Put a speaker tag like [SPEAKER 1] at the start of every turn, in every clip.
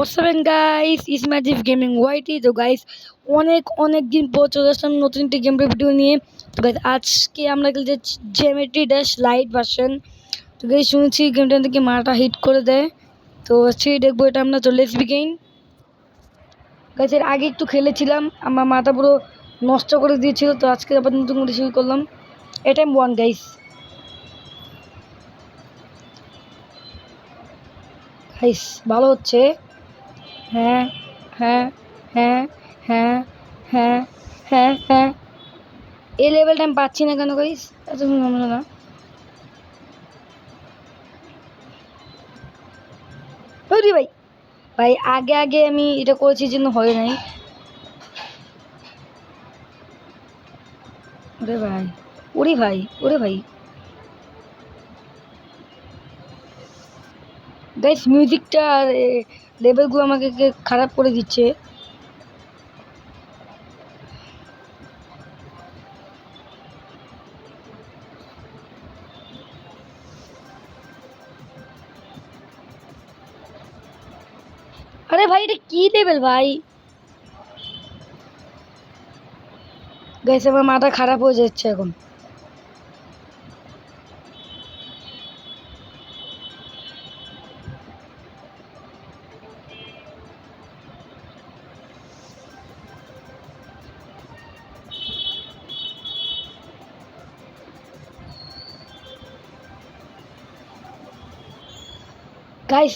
[SPEAKER 1] What's up guys, it's Magic Gaming YT। তো guys অনেক দিন পর চলে আসলাম নতুন একটি গেম ভিডিও নিয়ে। তো গাইস আজকে আমরা খেলছি জিওমেট্রি ড্যাশ লাইট ভার্সন। তো গাইস শুনেছি গেমটা থেকে মারাটা হিট করে দেয়, তো সেই দেখবো এটা আমরা। তো লেটস বিগিন গাইস। এর আগে একটু খেলেছিলাম, আমার মাথা পুরো নষ্ট করে দিয়েছিল, তো আজকে আবার নতুন করে শুরু করলাম। এটা আমি ওয়ান গাইস। গাইস ভালো হচ্ছে। হ্যাঁ হ্যাঁ হ্যাঁ হ্যাঁ হ্যাঁ হ্যাঁ হ্যাঁ এই লেভেলটা আমি পাচ্ছি না কেন গাইস? এত সমস্যা না ওরে ভাই। ভাই আগে আমি এটা করেছি জন্য হয় নাই। ওরে ভাই, ওরে ভাই, ওরে ভাই। গাইস মিউজিকটা আর লেভেলগুলো আমাকে খারাপ করে দিচ্ছে। আরে ভাই এটা কি লেভেল ভাই? গাইস আমার মাথা খারাপ হয়ে যাচ্ছে এখন। গাইস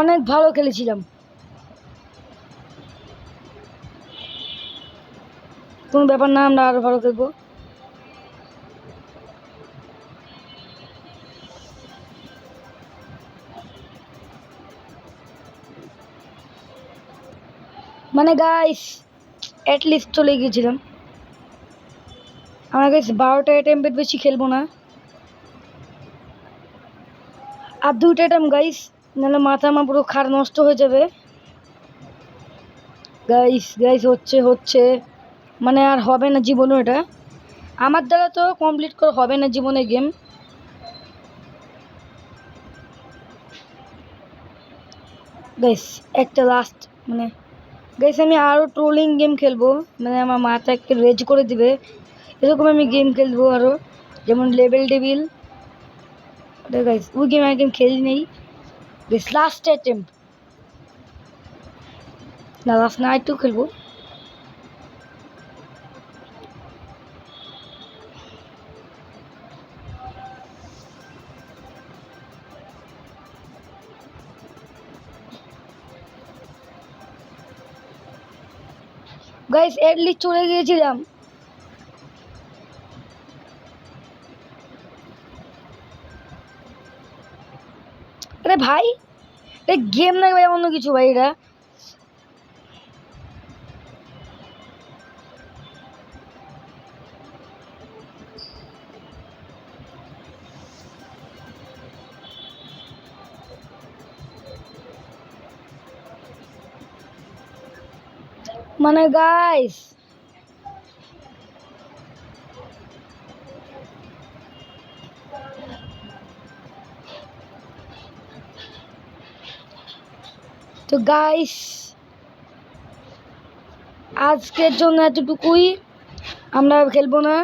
[SPEAKER 1] অনেক ভালো খেলেছিলাম, কোনো ব্যাপার না, আমরা আরো ভালো খেলবো। মানে গাইস অ্যাটলিস্ট চলে গিয়েছিলাম। আমরা গাইস 12টা অ্যাটেম্পের বেশি খেলবো না, আর 2টা অ্যাটেম্প গাইস, নাহলে মাথা আমার পুরো খার নষ্ট হয়ে যাবে। গাইস গাইস হচ্ছে মানে আর হবে না জীবনে, এটা আমার দ্বারা তো কমপ্লিট করা হবে না জীবনে গেম। গাইস একটা লাস্ট মানে গাইস আমি আরও ট্রোলিং গেম খেলবো, মানে আমার মাথাকে রেজ করে দিবে এরকম আমি গেম খেলবো আরও, যেমন লেভেল ডেভিল। ওটা গাইস ওই গেম আমি খেলি নেই। গাইস লাস্ট অ্যাটেম্প, না লাস্ট না, একটু খেলবো। গাইস এটলিস্ট চলে গিয়েছিলাম। আরে ভাই এটা গেম না ভাই, অন্য কিছু ভাই। এটা মানে গাইস তো গাইস আজকের জন্য এতটুকুই, আমরা খেলবো না,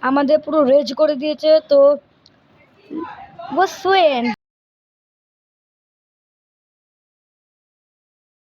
[SPEAKER 1] আমাদের পুরো রেজ করে দিয়েছে। তো বস